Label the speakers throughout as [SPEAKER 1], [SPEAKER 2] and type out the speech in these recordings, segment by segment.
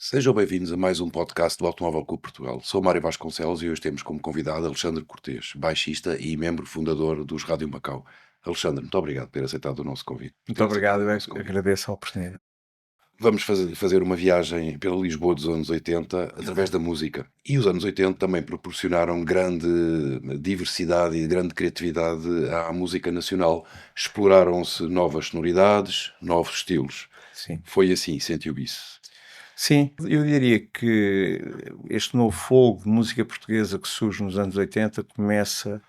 [SPEAKER 1] Sejam bem-vindos a mais um podcast do Automóvel Clube Portugal. Sou Mário Vasconcelos e hoje temos como convidado Alexandre Cortês, baixista e membro fundador dos Rádio Macau. Alexandre, muito obrigado por ter aceitado o nosso convite.
[SPEAKER 2] Muito obrigado, eu é que agradeço a oportunidade.
[SPEAKER 1] Vamos fazer uma viagem pela Lisboa dos anos 80 através da música. E os anos 80 também proporcionaram grande diversidade e grande criatividade à música nacional. Exploraram-se novas sonoridades, novos estilos.
[SPEAKER 2] Sim.
[SPEAKER 1] Foi assim, sentiu isso?
[SPEAKER 2] Sim, eu diria que este novo fogo de música portuguesa que surge nos anos 80 começa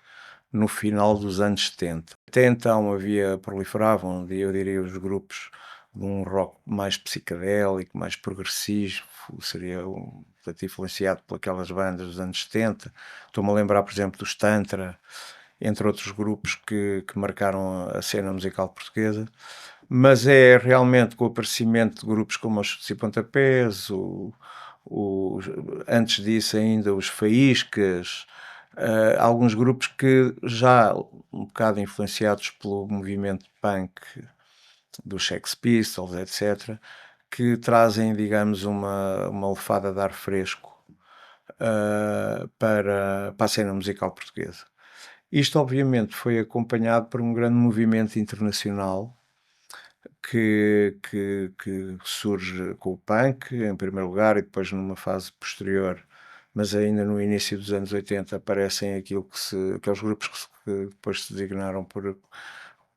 [SPEAKER 2] no final dos anos 70. Até então proliferavam, eu diria, os grupos de um rock mais psicadélico, mais progressivo, portanto, influenciado por aquelas bandas dos anos 70. Estou-me a lembrar, por exemplo, dos Tantra, entre outros grupos que marcaram a cena musical portuguesa. Mas é realmente com o aparecimento de grupos como os Chutes e Pontapés, os antes disso ainda os Faíscas, alguns grupos que já um bocado influenciados pelo movimento punk dos Sex Pistols, etc., que trazem, digamos, uma lefada de ar fresco para a cena musical portuguesa. Isto, obviamente, foi acompanhado por um grande movimento internacional que surge com o punk, em primeiro lugar, e depois numa fase posterior, mas ainda no início dos anos 80, aparecem aqueles grupos que depois se designaram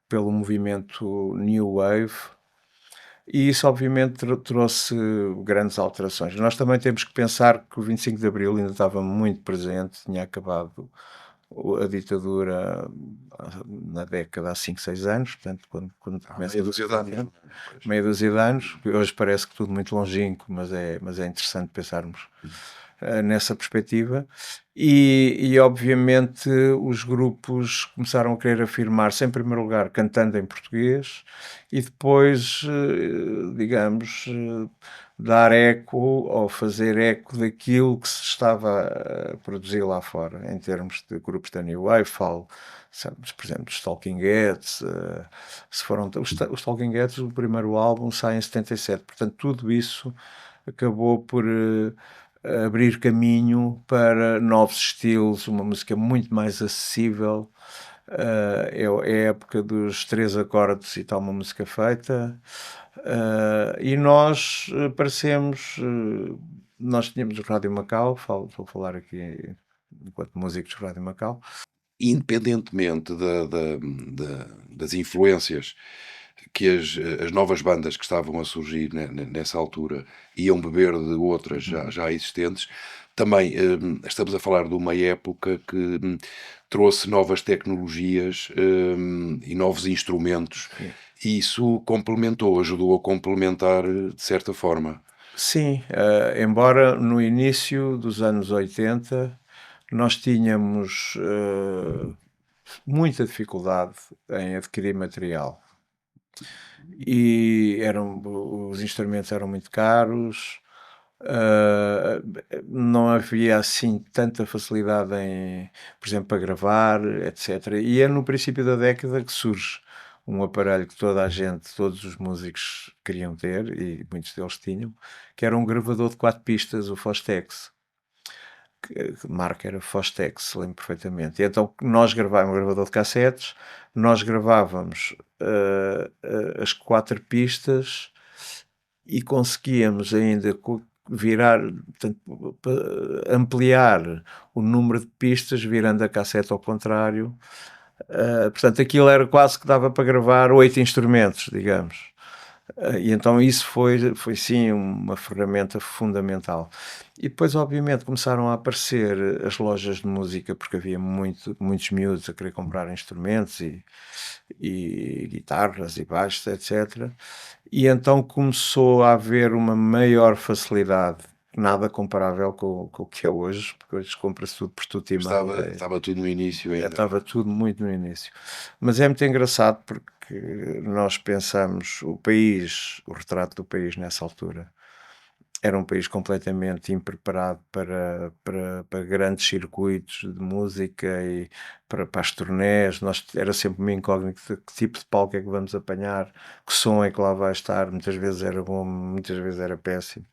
[SPEAKER 2] pelo movimento New Wave, e isso obviamente trouxe grandes alterações. Nós também temos que pensar que o 25 de Abril ainda estava muito presente, tinha acabado a ditadura na década há 5, 6 anos, portanto, quando
[SPEAKER 1] Há
[SPEAKER 2] começa
[SPEAKER 1] meia dúzia de anos.
[SPEAKER 2] meia dúzia de anos, hoje parece que tudo muito longínquo, mas é interessante pensarmos nessa perspectiva. E obviamente os grupos começaram a querer afirmar-se, em primeiro lugar, cantando em português e depois, digamos, dar eco ou fazer eco daquilo que se estava a produzir lá fora, em termos de grupos da New Wave. Falo, sabes, por exemplo, os Talking Heads, se foram os Talking Heads, o primeiro álbum sai em 77, portanto tudo isso acabou por abrir caminho para novos estilos, uma música muito mais acessível. É a época dos 3 acordes e tal, uma música feita. E nós aparecemos, nós tínhamos o Rádio Macau, vou falar aqui enquanto músicos do Rádio Macau.
[SPEAKER 1] Independentemente das influências que as novas bandas que estavam a surgir nessa altura iam beber de outras já existentes, também estamos a falar de uma época que trouxe novas tecnologias e novos instrumentos, e isso complementou, ajudou a complementar de certa forma.
[SPEAKER 2] Sim, embora no início dos anos 80 nós tínhamos muita dificuldade em adquirir material e os instrumentos eram muito caros, não havia assim tanta facilidade por exemplo, para gravar, etc. E é no princípio da década que surge um aparelho que toda a gente, todos os músicos queriam ter, e muitos deles tinham, que era um gravador de 4 pistas, o Fostex. Que marca era Fostex, lembro perfeitamente. E então nós gravávamos um gravador de cassetes, nós gravávamos as 4 pistas e conseguíamos ainda virar, portanto, ampliar o número de pistas virando a cassete ao contrário. Portanto, aquilo era quase que dava para gravar 8 instrumentos, digamos. E então isso foi sim uma ferramenta fundamental. E depois, obviamente, começaram a aparecer as lojas de música, porque havia muitos miúdos a querer comprar instrumentos e guitarras e baixos, etc. E então começou a haver uma maior facilidade, nada comparável com o que é hoje, porque hoje compra-se tudo por tudo e meia.
[SPEAKER 1] Estava tudo no início ainda.
[SPEAKER 2] Estava tudo muito no início. Mas é muito engraçado porque nós pensamos o retrato do país nessa altura era um país completamente impreparado para grandes circuitos de música e para as turnés. Era sempre uma incógnita que tipo de palco é que vamos apanhar, que som é que lá vai estar. Muitas vezes era bom, muitas vezes era péssimo.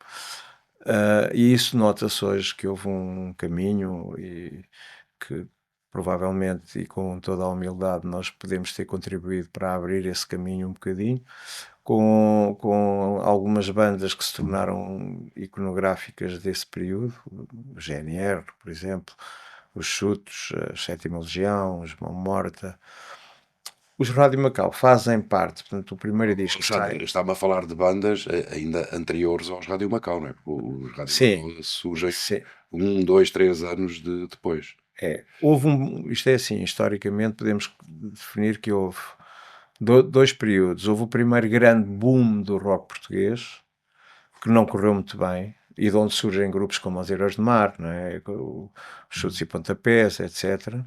[SPEAKER 2] E isso nota-se hoje que houve um caminho e que provavelmente e com toda a humildade nós podemos ter contribuído para abrir esse caminho um bocadinho, com algumas bandas que se tornaram iconográficas desse período, o GNR, por exemplo, os Chutos, a Sétima Legião, os Mão Morta. Os Rádio Macau fazem parte, portanto, o primeiro disco
[SPEAKER 1] Alexandre,
[SPEAKER 2] sai.
[SPEAKER 1] está-me a falar de bandas ainda anteriores aos Rádio Macau, não é? Porque os Rádio
[SPEAKER 2] Sim,
[SPEAKER 1] Macau surgem
[SPEAKER 2] sim.
[SPEAKER 1] 1, 2, 3 anos depois.
[SPEAKER 2] Isto é assim, historicamente podemos definir que houve dois períodos. Houve o primeiro grande boom do rock português, que não correu muito bem, e de onde surgem grupos como os Heróis do Mar, não é? Os Chutes e Pontapés, etc.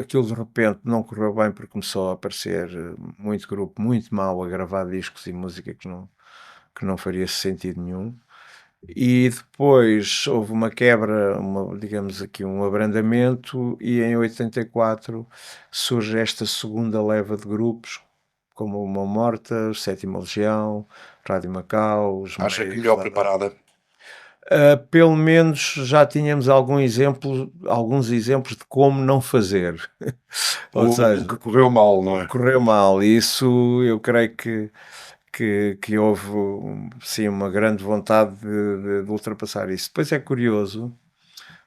[SPEAKER 2] Aquilo de repente não correu bem porque começou a aparecer muito grupo, muito mal a gravar discos e música que não faria sentido nenhum. E depois houve uma quebra, digamos aqui, um abrandamento, e em 84 surge esta segunda leva de grupos, como o Mão Morta, o Sétima Legião, Rádio Macau, os
[SPEAKER 1] Acha que
[SPEAKER 2] Meia
[SPEAKER 1] melhor
[SPEAKER 2] Fadada.
[SPEAKER 1] preparada?
[SPEAKER 2] Pelo menos já tínhamos alguns exemplos de como não fazer. Ou
[SPEAKER 1] O
[SPEAKER 2] seja,
[SPEAKER 1] que correu mal, não é?
[SPEAKER 2] correu mal. Isso eu creio que houve, sim, uma grande vontade de ultrapassar isso. Depois é curioso,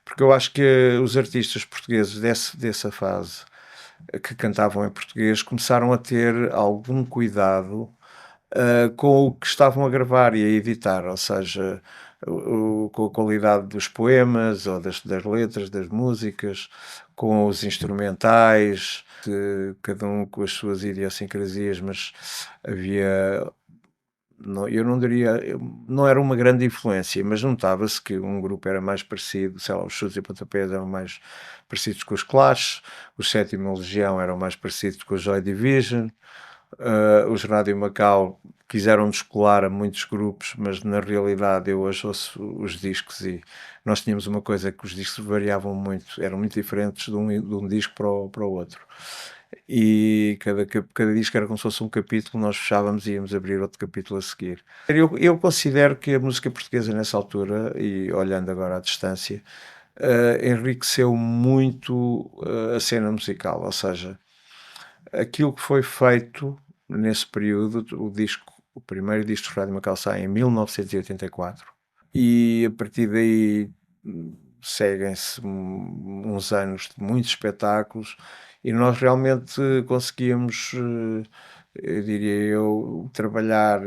[SPEAKER 2] porque eu acho que os artistas portugueses dessa fase que cantavam em português começaram a ter algum cuidado com o que estavam a gravar e a editar, ou seja, com a qualidade dos poemas ou das letras, das músicas, com os instrumentais, cada um com as suas idiosincrasias, mas havia. Não, eu não diria, não era uma grande influência, mas notava-se que um grupo era mais parecido, sei lá, os Chutes e Pontapés eram mais parecidos com os Clash, os Sétima Legião eram mais parecidos com os Joy Division, os Rádio Macau quiseram descolar a muitos grupos, mas na realidade eu hoje ouço os discos e nós tínhamos uma coisa que os discos variavam muito, eram muito diferentes de um disco para o outro. E cada disco era como se fosse um capítulo, nós fechávamos e íamos abrir outro capítulo a seguir. Eu considero que a música portuguesa nessa altura, e olhando agora à distância, enriqueceu muito a cena musical, ou seja, aquilo que foi feito nesse período, o primeiro disco de Rádio Macau sai em 1984 e a partir daí seguem-se uns anos de muitos espetáculos e nós realmente conseguíamos, eu diria eu, trabalhar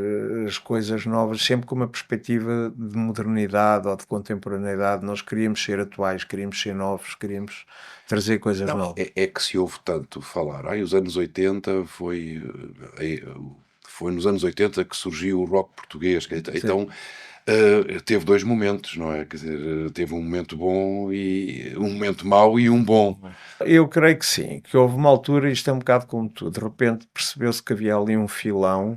[SPEAKER 2] as coisas novas sempre com uma perspectiva de modernidade ou de contemporaneidade. Nós queríamos ser atuais, queríamos ser novos, queríamos trazer coisas
[SPEAKER 1] Não,
[SPEAKER 2] novas.
[SPEAKER 1] é que se ouve tanto falar. Os anos 80 foi nos anos 80 que surgiu o rock português.
[SPEAKER 2] Sim.
[SPEAKER 1] Então, teve 2 momentos, não é? Quer dizer, teve um momento bom e um momento mau e um bom.
[SPEAKER 2] Eu creio que sim, que houve uma altura, isto é um bocado como tudo, de repente percebeu-se que havia ali um filão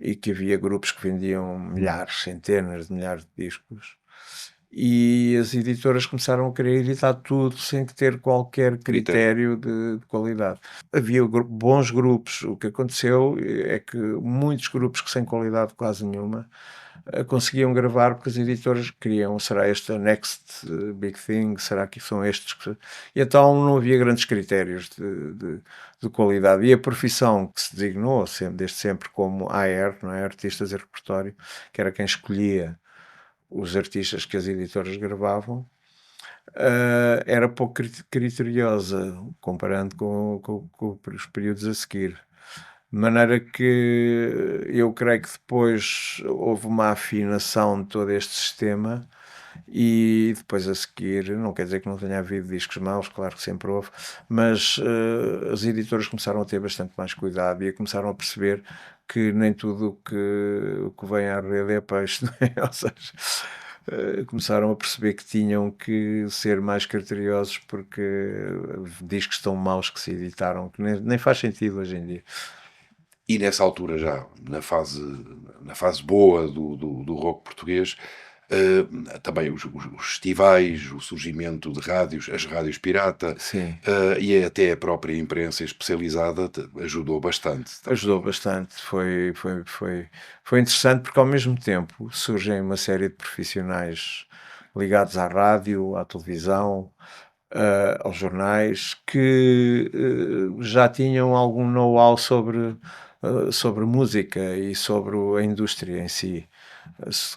[SPEAKER 2] e que havia grupos que vendiam milhares, centenas de milhares de discos e as editoras começaram a querer editar tudo sem ter qualquer
[SPEAKER 1] Critério.
[SPEAKER 2] critério de qualidade. Havia bons grupos, o que aconteceu é que muitos grupos que sem qualidade quase nenhuma conseguiam gravar porque as editoras queriam, será este a next big thing, será que são estes que... E então não havia grandes critérios de qualidade, e a profissão que se designou sempre, desde sempre como AR, não é? Artistas e Repertório, que era quem escolhia os artistas que as editoras gravavam, era pouco criteriosa comparando com os períodos a seguir. De maneira que eu creio que depois houve uma afinação de todo este sistema e depois a seguir, não quer dizer que não tenha havido discos maus, claro que sempre houve, mas as editoras começaram a ter bastante mais cuidado e começaram a perceber que nem tudo o que vem à rede é peixe, não é? Ou seja, começaram a perceber que tinham que ser mais criteriosos porque discos tão maus que se editaram que nem faz sentido hoje em dia.
[SPEAKER 1] E nessa altura já, na fase boa do rock português, também os festivais, o surgimento de rádios, as rádios pirata,
[SPEAKER 2] Sim.
[SPEAKER 1] e até a própria imprensa especializada ajudou bastante
[SPEAKER 2] Ajudou
[SPEAKER 1] também.
[SPEAKER 2] bastante, foi interessante porque ao mesmo tempo surgem uma série de profissionais ligados à rádio, à televisão, aos jornais, que já tinham algum know-how sobre música e sobre a indústria em si,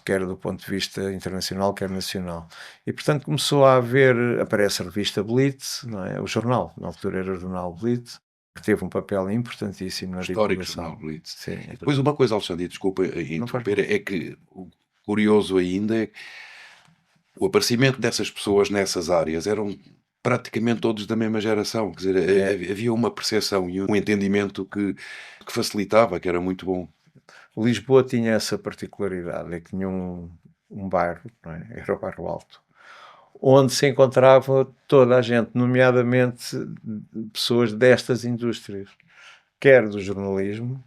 [SPEAKER 2] quer do ponto de vista internacional, quer nacional. E portanto começou a haver, aparece a revista Blitz, não é? O jornal, na altura era o jornal Blitz, que teve um papel importantíssimo na
[SPEAKER 1] Histórico Jornal
[SPEAKER 2] divulgação.
[SPEAKER 1] Blitz.
[SPEAKER 2] Sim,
[SPEAKER 1] E depois uma coisa, Alexandre, e desculpa
[SPEAKER 2] não faz
[SPEAKER 1] interromper,
[SPEAKER 2] mal.
[SPEAKER 1] é que o curioso ainda é que o aparecimento dessas pessoas nessas áreas eram praticamente todos da mesma geração, quer dizer,
[SPEAKER 2] É,
[SPEAKER 1] havia uma percepção e um entendimento que facilitava, que era muito bom.
[SPEAKER 2] Lisboa tinha essa particularidade, é que tinha um bairro, não é? Era o Bairro Alto, onde se encontrava toda a gente, nomeadamente pessoas destas indústrias, quer do jornalismo,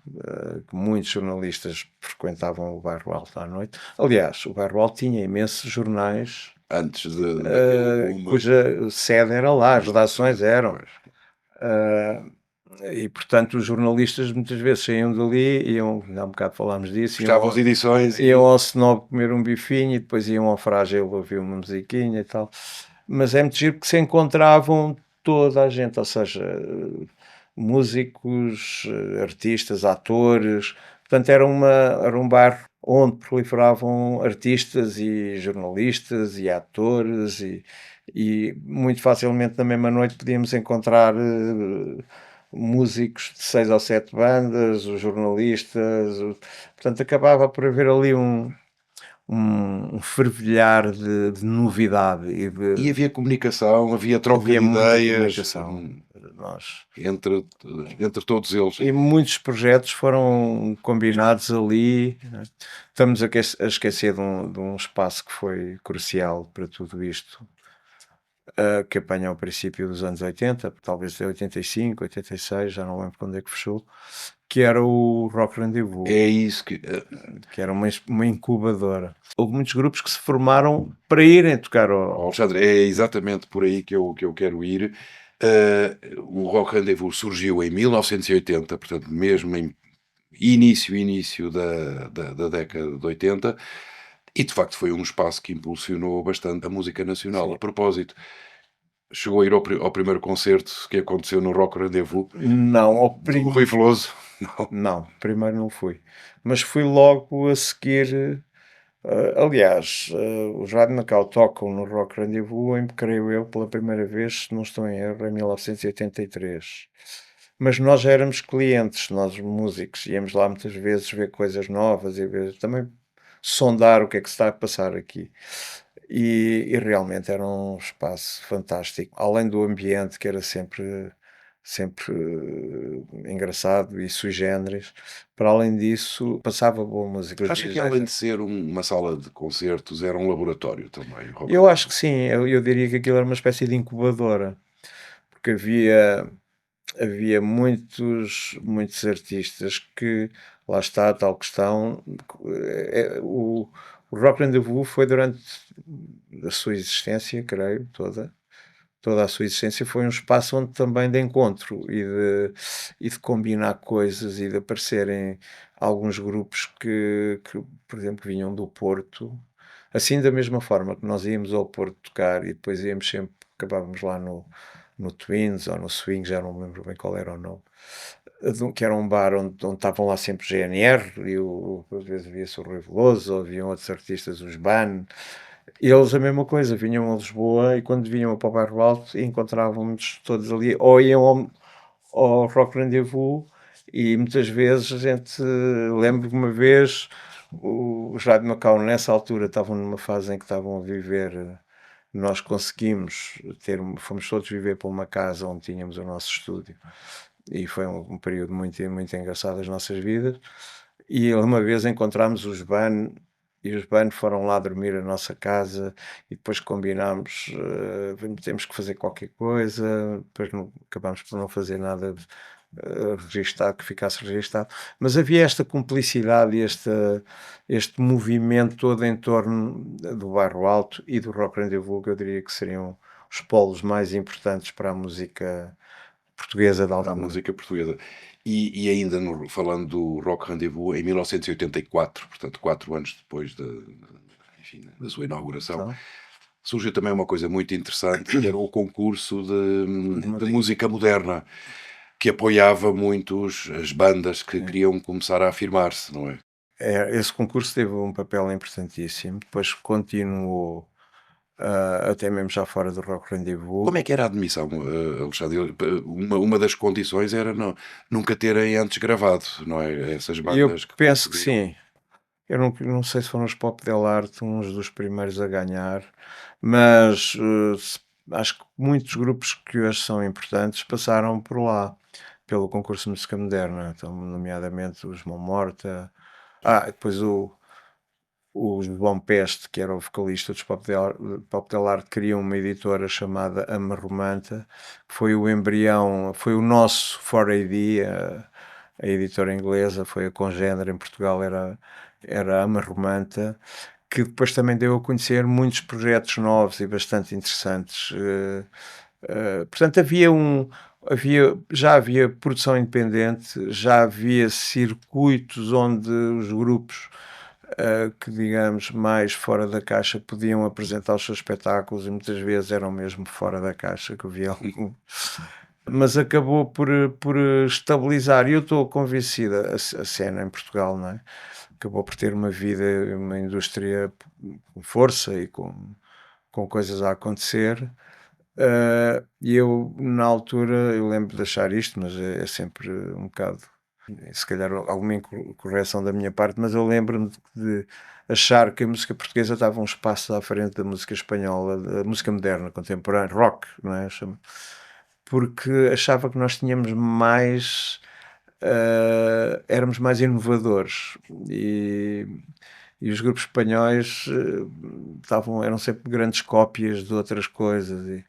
[SPEAKER 2] que muitos jornalistas frequentavam o Bairro Alto à noite. Aliás, o Bairro Alto tinha imensos jornais,
[SPEAKER 1] Antes daquele boom.
[SPEAKER 2] cuja sede era lá, as redações
[SPEAKER 1] Exatamente,
[SPEAKER 2] eram.
[SPEAKER 1] pois.
[SPEAKER 2] Ah, e portanto os jornalistas muitas vezes saíam dali, iam, há um bocado falámos disso,
[SPEAKER 1] Fechavam as edições
[SPEAKER 2] iam
[SPEAKER 1] e
[SPEAKER 2] ao Snob comer um bifinho e depois iam ao Frágil ouvir uma musiquinha e tal. Mas é muito giro porque se encontravam toda a gente, ou seja, músicos, artistas, atores. Portanto, era um bar onde proliferavam artistas e jornalistas e atores e muito facilmente na mesma noite podíamos encontrar músicos de 6 ou 7 bandas, os jornalistas, portanto acabava por haver ali um fervilhar de novidade
[SPEAKER 1] e havia comunicação, havia troca
[SPEAKER 2] havia
[SPEAKER 1] de
[SPEAKER 2] muita
[SPEAKER 1] ideias,
[SPEAKER 2] comunicação. Nós
[SPEAKER 1] entre entre todos eles.
[SPEAKER 2] e muitos projetos foram combinados ali, né. Estamos a esquecer de um espaço que foi crucial para tudo isto, que apanha ao princípio dos anos 80, talvez de 85, 86, já não lembro quando é que fechou, que era o Rock Rendezvous,
[SPEAKER 1] É isso que,
[SPEAKER 2] que era uma incubadora. Houve muitos grupos que se formaram para irem tocar
[SPEAKER 1] Alexandre, é exatamente por aí que eu quero ir. O Rock Rendezvous surgiu em 1980, portanto, mesmo em início da década de 80, e de facto foi um espaço que impulsionou bastante a música nacional.
[SPEAKER 2] sim.
[SPEAKER 1] A propósito, chegou a ir ao primeiro concerto que aconteceu no Rock Rendezvous
[SPEAKER 2] Não,
[SPEAKER 1] do Rui Veloso? Não.
[SPEAKER 2] não, primeiro não fui, mas fui logo a seguir. Aliás, os Rádio Macau tocam no Rock Rendezvous, creio eu, pela primeira vez, se não estou em erro, em 1983. Mas nós já éramos clientes, nós músicos, íamos lá muitas vezes ver coisas novas e ver, também sondar o que é que se está a passar aqui. E realmente era um espaço fantástico, além do ambiente que era sempre engraçado e sui generis. Para além disso, passava boa música. Os
[SPEAKER 1] Acha que
[SPEAKER 2] DJs
[SPEAKER 1] além de ser uma sala de concertos, era um laboratório também, o Rock
[SPEAKER 2] eu acho
[SPEAKER 1] Rendezvous?
[SPEAKER 2] que sim, eu diria que aquilo era uma espécie de incubadora, porque havia muitos artistas que, lá está a tal questão, o Rock Rendezvous foi durante a sua existência, creio, toda a sua existência, foi um espaço onde também de encontro e de combinar coisas e de aparecerem alguns grupos que, por exemplo, que vinham do Porto, assim da mesma forma que nós íamos ao Porto tocar e depois íamos sempre, acabávamos lá no Twins ou no Swing, já não me lembro bem qual era o nome, que era um bar onde estavam lá sempre GNR e às vezes via-se o Rui Veloso, ou haviam outros artistas, os Ban, eles a mesma coisa, vinham a Lisboa e quando vinham para o Bairro Alto encontrávamos todos ali, ou iam ao Rock Rendezvous e muitas vezes a gente lembro de uma vez os Rádio Macau nessa altura estavam numa fase em que estavam a viver, nós conseguimos fomos todos viver para uma casa onde tínhamos o nosso estúdio e foi um período muito engraçado das nossas vidas. E uma vez encontramos os Ban e os Ban foram lá dormir a nossa casa e depois combinámos, temos que fazer qualquer coisa, depois acabámos por não fazer nada registado, que ficasse registado. Mas havia esta cumplicidade e este movimento todo em torno do Bairro Alto e do Rock Rendezvous, que eu diria que seriam os polos mais importantes para a música portuguesa da
[SPEAKER 1] Para a
[SPEAKER 2] altura.
[SPEAKER 1] música portuguesa. E ainda falando do Rock Rendezvous, em 1984, portanto, 4 anos depois enfim, da sua inauguração,
[SPEAKER 2] Então,
[SPEAKER 1] surgiu também uma coisa muito interessante, que era o concurso
[SPEAKER 2] de
[SPEAKER 1] de
[SPEAKER 2] música,
[SPEAKER 1] música moderna, que apoiava muito as bandas que
[SPEAKER 2] sim.
[SPEAKER 1] queriam começar a afirmar-se, não é?
[SPEAKER 2] Esse concurso teve um papel importantíssimo, depois continuou, até mesmo já fora do Rock Rendezvous.
[SPEAKER 1] Como é que era a admissão, Alexandre? Uma das condições era nunca terem antes gravado, não é? Essas
[SPEAKER 2] E eu
[SPEAKER 1] bandas que
[SPEAKER 2] penso que
[SPEAKER 1] concorriam.
[SPEAKER 2] sim. Eu não sei se foram os Pop Del Arte uns dos primeiros a ganhar, mas, acho que muitos grupos que hoje são importantes passaram por lá, pelo concurso de música moderna, então, nomeadamente os Mão Morta. Depois o João Peste, que era o vocalista dos Pop Del Arte, criou uma editora chamada Ama Romanta, que foi o embrião, foi o nosso 4AD, a editora inglesa, foi a congénere em Portugal, era a Ama Romanta, que depois também deu a conhecer muitos projetos novos e bastante interessantes. Portanto, já havia produção independente, já havia circuitos onde os grupos que, digamos, mais fora da caixa podiam apresentar os seus espetáculos e muitas vezes eram mesmo fora da caixa, que eu via algum. Mas acabou por estabilizar, e eu estou convencida, a cena em Portugal, não é? Acabou por ter uma vida, uma indústria com força e com coisas a acontecer. E eu, na altura, eu lembro de achar isto, mas é sempre um bocado, se calhar alguma incorreção da minha parte, mas eu lembro-me de achar que a música portuguesa estava uns passos à frente da música espanhola, da música moderna, contemporânea, rock, não é? Porque achava que nós tínhamos mais, éramos mais inovadores e, e os grupos espanhóis eram sempre grandes cópias de outras coisas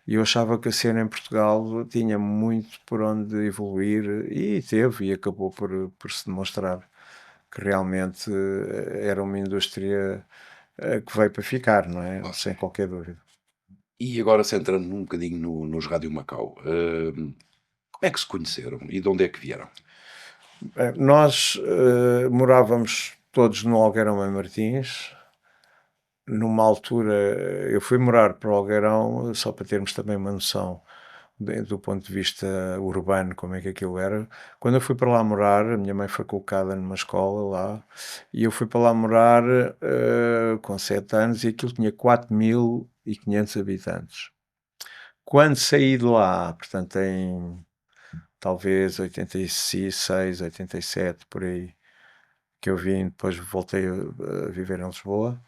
[SPEAKER 2] e eu achava que a cena em Portugal tinha muito por onde evoluir e teve e acabou por se demonstrar que realmente era uma indústria que veio para ficar, não é?
[SPEAKER 1] Ok.
[SPEAKER 2] Sem qualquer dúvida.
[SPEAKER 1] E agora centrando um bocadinho nos Rádio Macau, como é que se conheceram e de onde é que vieram?
[SPEAKER 2] Nós morávamos todos no Algueirão em Martins. Numa altura, eu fui morar para o Algueirão, só para termos também uma noção do ponto de vista urbano, como é que aquilo era. Quando eu fui para lá morar, a minha mãe foi colocada numa escola lá, e eu fui para lá morar com 7 anos e aquilo tinha 4.500 habitantes. Quando saí de lá, portanto em talvez 86, 87, por aí, que eu vim, depois voltei a viver em Lisboa.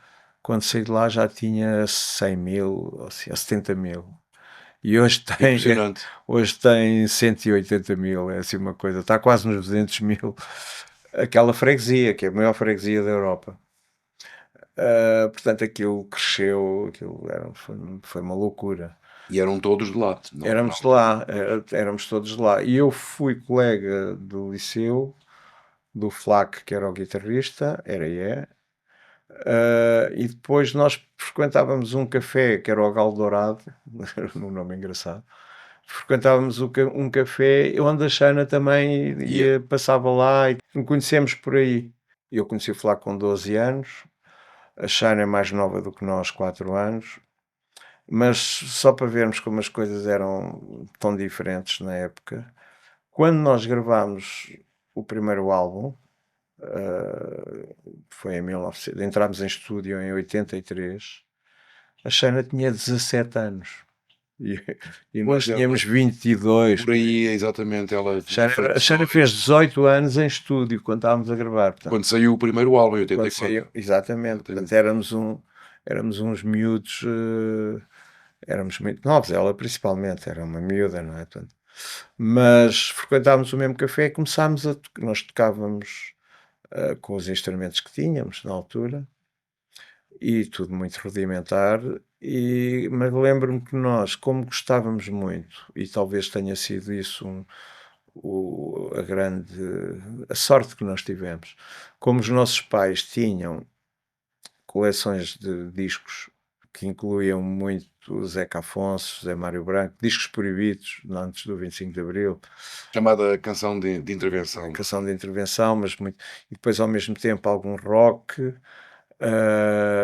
[SPEAKER 2] Quando saí de lá já tinha 100.000, ou assim, 70.000. E
[SPEAKER 1] Impressionante.
[SPEAKER 2] hoje tem 180.000, é assim uma coisa, está quase nos 200.000. Aquela freguesia, que é a maior freguesia da Europa. Portanto, aquilo cresceu, foi uma loucura.
[SPEAKER 1] E eram todos de lá, na
[SPEAKER 2] Éramos de
[SPEAKER 1] altura.
[SPEAKER 2] lá, éramos todos de lá. E eu fui colega do liceu, do Flac, que era o guitarrista, era e é. E depois nós frequentávamos um café que era o Galo Dourado, era um nome engraçado. Frequentávamos um café onde a Xana também
[SPEAKER 1] Ia.
[SPEAKER 2] passava lá e nos conhecemos por aí. Eu conheci o Flaco com 12 anos, a Xana é mais nova do que nós, 4 anos, mas só para vermos como as coisas eram tão diferentes na época. Quando nós gravámos o primeiro álbum, foi em 1900, entramos em estúdio em 83, a Xana tinha 17 anos e, e nós
[SPEAKER 1] Pois é,
[SPEAKER 2] tínhamos 22.
[SPEAKER 1] por aí, exatamente, ela foi
[SPEAKER 2] A Xana fez 18 anos em estúdio quando estávamos a gravar, portanto,
[SPEAKER 1] quando saiu o primeiro álbum, em
[SPEAKER 2] quando
[SPEAKER 1] 84.
[SPEAKER 2] saiu, exatamente, portanto,
[SPEAKER 1] Exatamente.
[SPEAKER 2] éramos uns miúdos, éramos muito novos, ela principalmente, era uma miúda, não é? Portanto, mas frequentávamos o mesmo café e começámos nós tocávamos com os instrumentos que tínhamos na altura, e tudo muito rudimentar, mas lembro-me que nós, como gostávamos muito, e talvez tenha sido isso a grande a sorte que nós tivemos. Como os nossos pais tinham coleções de discos que incluíam muito Zeca Afonso, Zé Mário Branco, discos proibidos antes do 25 de Abril,
[SPEAKER 1] Chamada canção de intervenção.
[SPEAKER 2] canção de intervenção, mas muito, e depois ao mesmo tempo algum rock,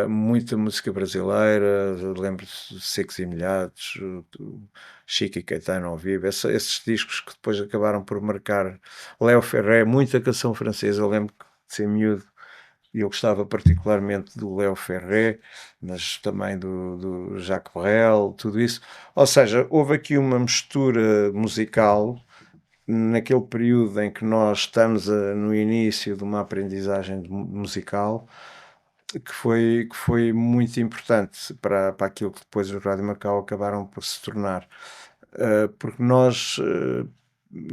[SPEAKER 2] muita música brasileira, lembro-se de Secos e Molhados, do Chico e Caetano ao vivo, esses discos que depois acabaram por marcar Léo Ferré, muita canção francesa, eu lembro de ser miúdo e eu gostava particularmente do Léo Ferré, mas também do Jacques Brel, tudo isso. Ou seja, houve aqui uma mistura musical naquele período em que nós estamos no início de uma aprendizagem musical que foi muito importante para aquilo que depois os Rádio Macau acabaram por se tornar. Porque nós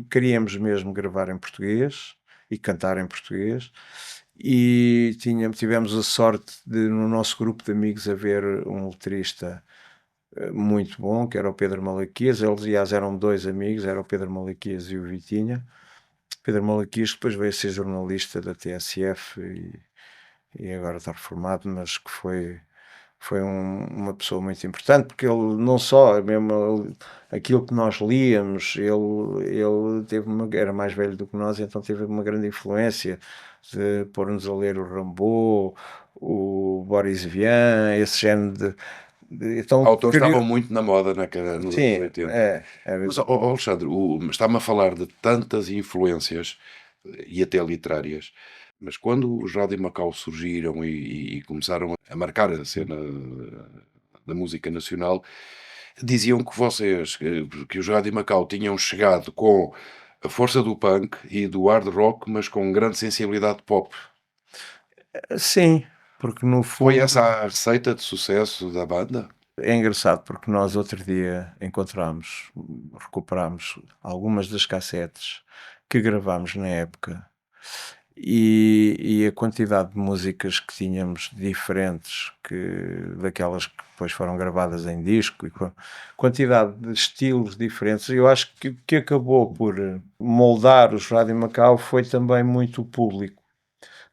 [SPEAKER 2] queríamos mesmo gravar em português e cantar em português, e tivemos a sorte de, no nosso grupo de amigos, haver um letrista muito bom, que era o Pedro Malaquias. Eles, aliás, eram dois amigos, era o Pedro Malaquias e o Vitinha. Pedro Malaquias depois veio a ser jornalista da TSF e agora está reformado, mas que foi uma pessoa muito importante, porque ele não só, mesmo aquilo que nós líamos, ele era mais velho do que nós, então teve uma grande influência de pôr-nos a ler o Rimbaud, o Boris Vian, esse género então
[SPEAKER 1] Autores estavam muito na moda nos anos
[SPEAKER 2] sim,
[SPEAKER 1] 80.
[SPEAKER 2] era,
[SPEAKER 1] Mas, Alexandre, está-me a falar de tantas influências, e até literárias, mas quando os Rádio Macau surgiram e começaram a marcar a cena da música nacional, diziam que vocês, que os Rádio Macau tinham chegado com a força do punk e do hard rock, mas com grande sensibilidade pop.
[SPEAKER 2] sim, porque no
[SPEAKER 1] Foi
[SPEAKER 2] fundo
[SPEAKER 1] essa a receita de sucesso da banda?
[SPEAKER 2] é engraçado, porque nós outro dia recuperámos algumas das cassetes que gravámos na época, e a quantidade de músicas que tínhamos diferentes daquelas que depois foram gravadas em disco, e quantidade de estilos diferentes. Eu acho que o que acabou por moldar os Rádio Macau foi também muito o público,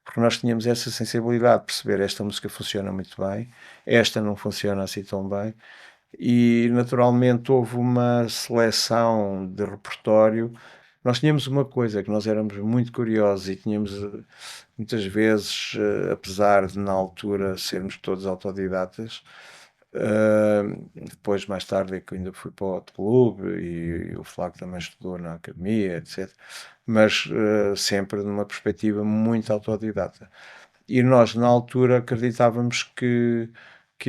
[SPEAKER 2] porque nós tínhamos essa sensibilidade de perceber: esta música funciona muito bem, esta não funciona assim tão bem, e naturalmente houve uma seleção de repertório. Nós tínhamos uma coisa, que nós éramos muito curiosos e tínhamos muitas vezes, apesar de na altura sermos todos autodidatas, depois mais tarde é que eu ainda fui para o Hot Club e o Flaco também estudou na academia, etc. Mas sempre numa perspectiva muito autodidata. E nós, na altura, acreditávamos que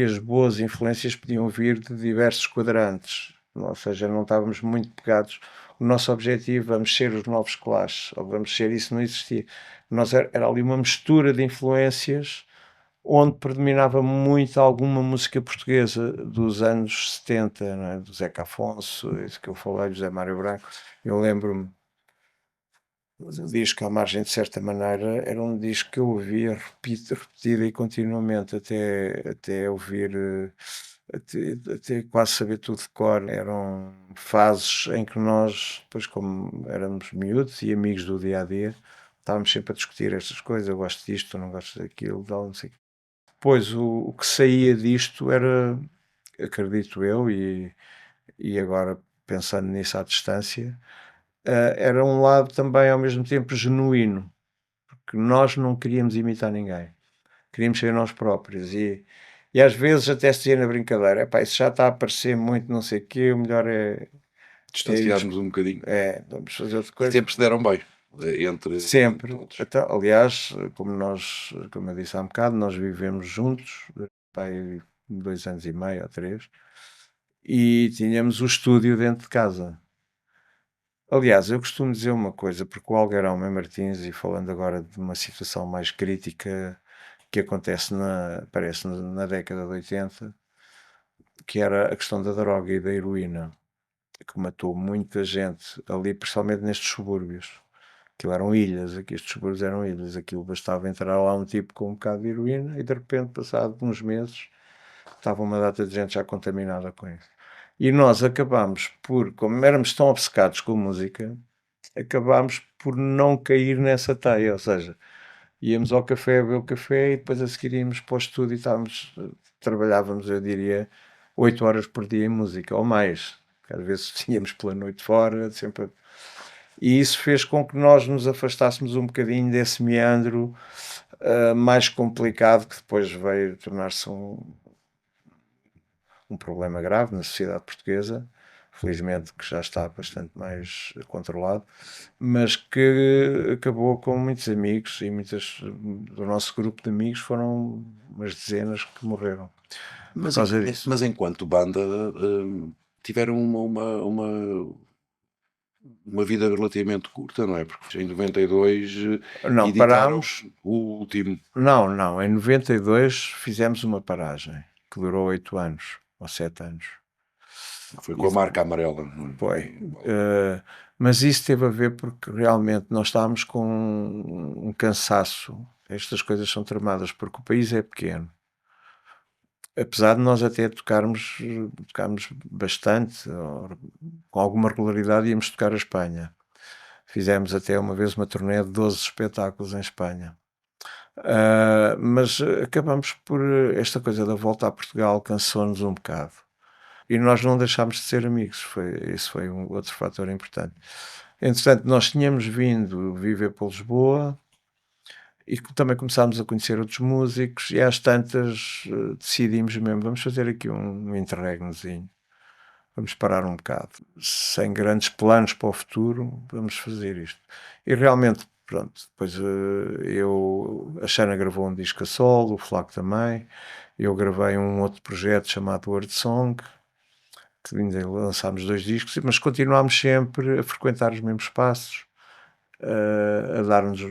[SPEAKER 2] as boas influências podiam vir de diversos quadrantes, ou seja, não estávamos muito pegados. O nosso objetivo, vamos ser os novos Clash, ou vamos ser isso, não existia. Era ali uma mistura de influências, onde predominava muito alguma música portuguesa dos anos 70, não é? Do Zeca Afonso, isso que eu falei, do José Mário Branco. Eu lembro-me, o disco À Margem, de certa maneira, era um disco que eu ouvia repetido e continuamente, até ouvir, até quase saber tudo de cor. Eram fases em que nós, depois, como éramos miúdos e amigos do dia a dia, estávamos sempre a discutir estas coisas: eu gosto disto, eu não gosto daquilo, tal, não sei. Pois o que saía disto era, acredito eu, e agora pensando nisso à distância, era um lado também ao mesmo tempo genuíno, que nós não queríamos imitar ninguém, queríamos ser nós próprios, e às vezes até se dizia na brincadeira: epá, isso já está a aparecer muito, não sei o quê, o melhor é irmos,
[SPEAKER 1] Distanciarmos um bocadinho.
[SPEAKER 2] vamos fazer outra
[SPEAKER 1] E
[SPEAKER 2] coisa.
[SPEAKER 1] sempre se deram bem, entre
[SPEAKER 2] Sempre.
[SPEAKER 1] todos.
[SPEAKER 2] Então, aliás, como eu disse há um bocado, nós vivemos juntos, pai, 2 anos e meio ou 3, e tínhamos o estúdio dentro de casa. Aliás, eu costumo dizer uma coisa, porque o Algueirão Mãe Martins, e falando agora de uma situação mais crítica que acontece parece na década de 80, que era a questão da droga e da heroína, que matou muita gente ali, principalmente nestes subúrbios. Aquilo eram ilhas, aqui estes subúrbios eram ilhas, aquilo bastava entrar lá um tipo com um bocado de heroína e de repente, passado uns meses, estava uma data de gente já contaminada com isso. E nós acabámos por, como éramos tão obcecados com a música, acabámos por não cair nessa teia, ou seja, íamos ao café, beber o café e depois a seguir íamos para o estúdio e trabalhávamos, eu diria, 8 horas por dia em música, ou mais. Às vezes tínhamos pela noite fora, sempre. E isso fez com que nós nos afastássemos um bocadinho desse meandro mais complicado, que depois veio tornar-se um problema grave na sociedade portuguesa, felizmente que já está bastante mais controlado, mas que acabou com muitos amigos e muitas do nosso grupo de amigos foram umas dezenas que morreram por
[SPEAKER 1] Mas,
[SPEAKER 2] causa disso.
[SPEAKER 1] mas enquanto banda, tiveram uma vida relativamente curta, não é? Porque em 92
[SPEAKER 2] Não,
[SPEAKER 1] editaram
[SPEAKER 2] parámos.
[SPEAKER 1] o último.
[SPEAKER 2] Não, não. Em 92 fizemos uma paragem que durou 8 anos ou 7 anos.
[SPEAKER 1] Foi
[SPEAKER 2] E
[SPEAKER 1] com a marca amarela. Não
[SPEAKER 2] foi.
[SPEAKER 1] é?
[SPEAKER 2] Mas isso teve a ver porque realmente nós estávamos com um cansaço. Estas coisas são tramadas porque o país é pequeno. Apesar de nós até tocarmos bastante, com alguma regularidade, íamos tocar a Espanha. Fizemos até uma vez uma turnê de 12 espetáculos em Espanha. Mas acabamos por. Esta coisa da volta a Portugal cansou-nos um bocado. E nós não deixámos de ser amigos. Isso foi um outro fator importante. Entretanto, nós tínhamos vindo viver para Lisboa e também começámos a conhecer outros músicos e às tantas decidimos mesmo, vamos fazer aqui um interregnozinho. Vamos parar um bocado. Sem grandes planos para o futuro, vamos fazer isto. E realmente, pronto, depois a Xana gravou um disco a solo, o Flaco também. Eu gravei um outro projeto chamado Word Song, que ainda lançámos 2 discos, mas continuámos sempre a frequentar os mesmos espaços, a dar-nos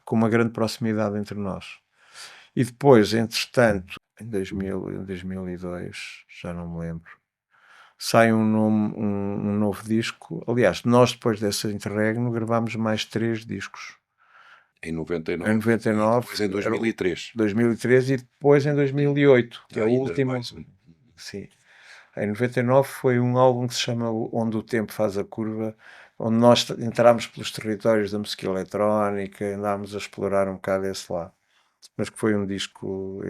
[SPEAKER 2] com uma grande proximidade entre nós. E depois, entretanto, em 2002, já não me lembro, sai um novo disco. Aliás, nós depois dessa interregno gravámos mais 3 discos.
[SPEAKER 1] Em 99.
[SPEAKER 2] Em 99,
[SPEAKER 1] E depois em 2003.
[SPEAKER 2] 2013 e depois em 2008, que é o
[SPEAKER 1] Ainda
[SPEAKER 2] último.
[SPEAKER 1] mais.
[SPEAKER 2] Sim. Em 99 foi um álbum que se chama Onde o Tempo Faz a Curva, onde nós entramos pelos territórios da música eletrónica, andámos a explorar um bocado esse lado. Mas que foi um disco,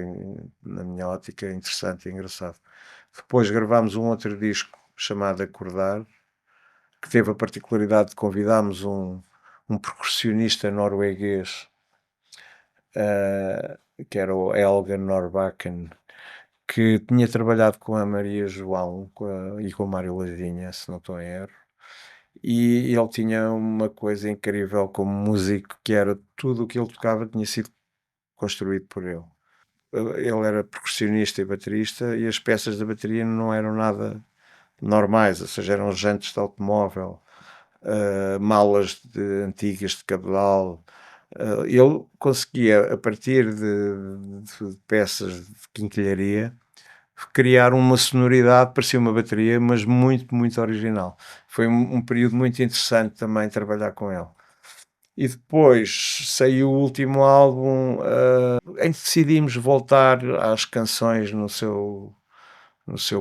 [SPEAKER 2] na minha ótica, interessante e engraçado. Depois gravámos um outro disco chamado Acordar, que teve a particularidade de convidarmos um percussionista norueguês, que era o Helga Norbakken, que tinha trabalhado com a Maria João e com o Mário Ladinha, se não estou em erro. E ele tinha uma coisa incrível como músico, que era tudo o que ele tocava tinha sido construído por ele. Ele era percussionista e baterista e as peças da bateria não eram nada normais, ou seja, eram jantes de automóvel, malas antigas de cabedal. Ele conseguia, a partir de peças de quinquilharia, criar uma sonoridade, parecia uma bateria, mas muito, muito original. Foi um período muito interessante também trabalhar com ele. E depois saiu o último álbum em que decidimos voltar às canções no seu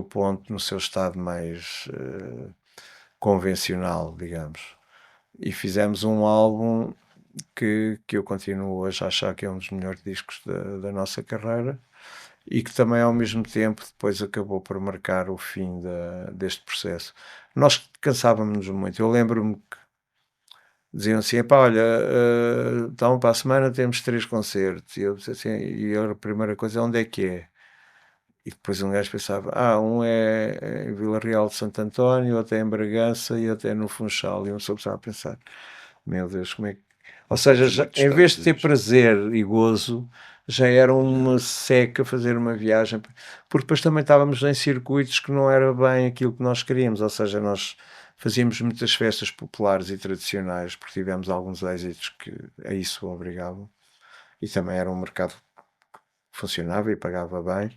[SPEAKER 2] ponto, no seu estado mais convencional, digamos. E fizemos um álbum que eu continuo hoje a achar que é um dos melhores discos da nossa carreira e que também ao mesmo tempo depois acabou por marcar o fim deste processo. Nós cansávamos-nos muito. Eu lembro-me que diziam assim, epá, olha, então para a semana temos 3 concertos. E eu disse assim, e a primeira coisa, onde é que é? E depois um gajo pensava, um é em Vila Real de Santo António, outro é em Bragança e outro é no Funchal. E uma pessoa começava a pensar, meu Deus, como é que... Ou seja, em vez de ter prazer e gozo, já era uma seca fazer uma viagem, porque depois também estávamos em circuitos que não era bem aquilo que nós queríamos, ou seja, nós fazíamos muitas festas populares e tradicionais, porque tivemos alguns êxitos que a isso obrigavam, e também era um mercado que funcionava e pagava bem.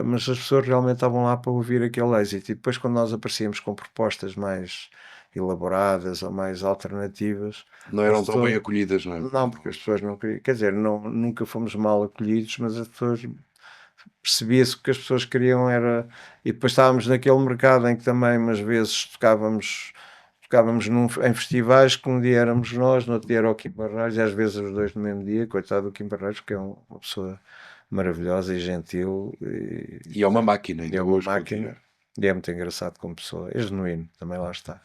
[SPEAKER 2] Mas as pessoas realmente estavam lá para ouvir aquele êxito, e depois quando nós aparecíamos com propostas mais elaboradas ou mais alternativas,
[SPEAKER 1] Não
[SPEAKER 2] as
[SPEAKER 1] eram tão bem
[SPEAKER 2] pessoas...
[SPEAKER 1] acolhidas, não é?
[SPEAKER 2] Não, porque as pessoas não queriam, quer dizer, nunca fomos mal acolhidos, mas as pessoas, percebia-se que as pessoas queriam era, e depois estávamos naquele mercado em que também umas vezes tocávamos em festivais que um dia éramos nós, no outro dia era o Kim Barreiros, e às vezes os dois no mesmo dia, coitado do Kim Barreiros, que é uma pessoa maravilhosa e gentil.
[SPEAKER 1] E é uma máquina,
[SPEAKER 2] é
[SPEAKER 1] então
[SPEAKER 2] uma
[SPEAKER 1] hoje
[SPEAKER 2] máquina.
[SPEAKER 1] continua.
[SPEAKER 2] E é muito engraçado como pessoa, é genuíno, também lá está.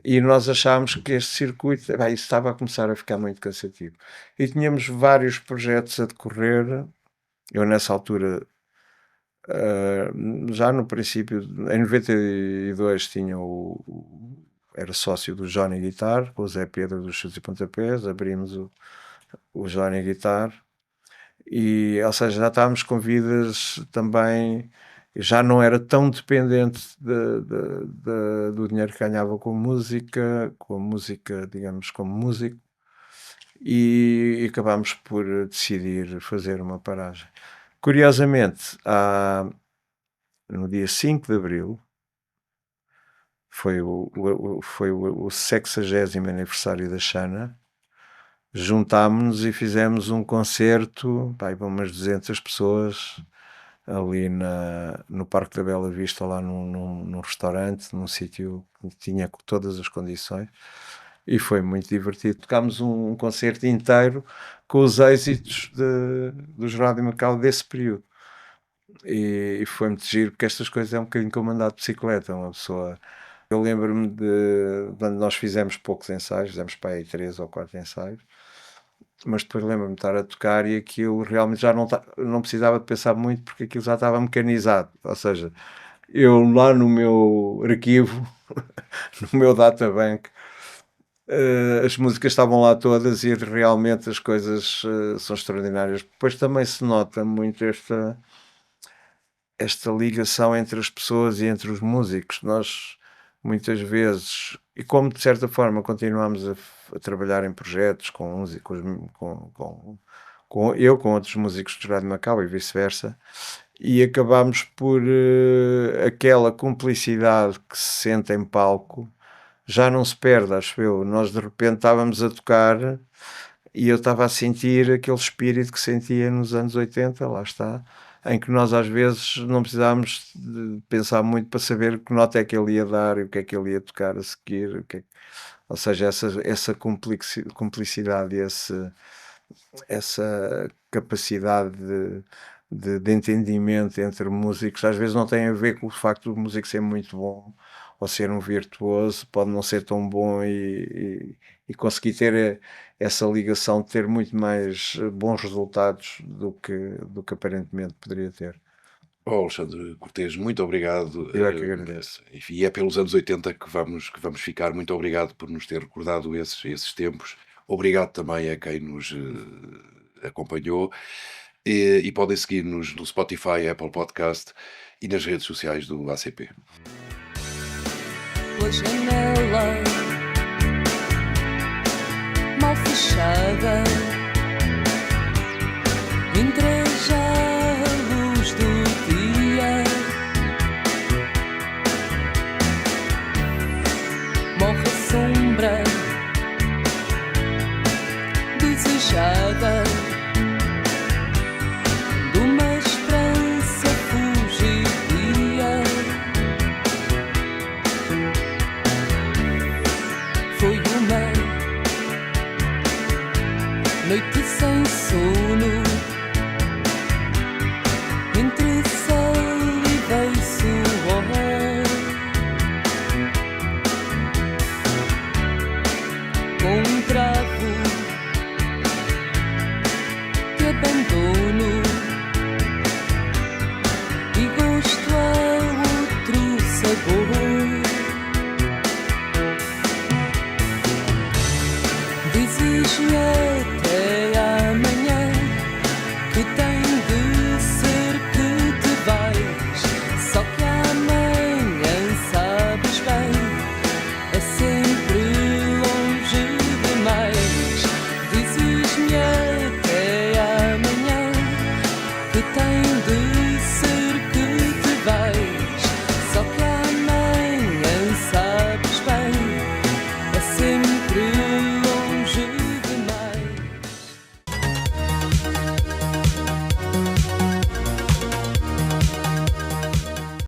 [SPEAKER 2] E nós achámos que este circuito, isso estava a começar a ficar muito cansativo. E tínhamos vários projetos a decorrer. Eu nessa altura, já no princípio, em 92 tinha era sócio do Johnny Guitar, com o Zé Pedro dos Chutes e Pontapés, abrimos o Johnny Guitar, e, ou seja, já estávamos com vidas também, já não era tão dependente do dinheiro que ganhava com a música, digamos, como músico, e acabámos por decidir fazer uma paragem. Curiosamente, no dia 5 de Abril, foi o 60º aniversário da Xana, juntámos-nos e fizemos um concerto para umas 200 pessoas ali no Parque da Bela Vista, lá num restaurante, num sítio que tinha todas as condições, e foi muito divertido. Tocámos um concerto inteiro com os êxitos dos Rádio Macau desse período. E foi muito giro, porque estas coisas é um bocadinho como andar de bicicleta. Uma pessoa, eu lembro-me quando nós fizemos poucos ensaios, fizemos para aí 3 ou 4 ensaios, mas depois lembro-me de estar a tocar e aquilo realmente já não precisava de pensar muito, porque aquilo já estava mecanizado. Ou seja, eu lá no meu arquivo, no meu databank, as músicas estavam lá todas, e realmente as coisas são extraordinárias. Depois também se nota muito esta ligação entre as pessoas e entre os músicos. Nós muitas vezes, e como de certa forma continuamos a trabalhar em projetos com músicos, com outros músicos de Rádio Macau e vice-versa, e acabamos por aquela cumplicidade que se sente em palco já não se perde, acho eu. Nós de repente estávamos a tocar e eu estava a sentir aquele espírito que sentia nos anos 80, lá está, em que nós às vezes não precisávamos de pensar muito para saber que nota é que ele ia dar e o que é que ele ia tocar a seguir. Ou seja, essa cumplicidade, essa capacidade de entendimento entre músicos, às vezes não tem a ver com o facto do músico ser muito bom ou ser um virtuoso, pode não ser tão bom e conseguir ter essa ligação, de ter muito mais bons resultados do que aparentemente poderia ter.
[SPEAKER 1] Oh, Alexandre Cortês, muito obrigado.
[SPEAKER 2] Eu é que agradeço.
[SPEAKER 1] Enfim, é pelos anos 80 que vamos ficar. Muito obrigado por nos ter recordado esses tempos. Obrigado também a quem nos acompanhou. E podem seguir-nos no Spotify, Apple Podcast e nas redes sociais do ACP.
[SPEAKER 3] Pela janela mal fechada, entra já a luz do dia, morre a sombra desejada de uma esperança fugidia. Foi uma noite sem sono, entre saliva e suor. Com um travo de abandono e gosto a outro sabor. Desejo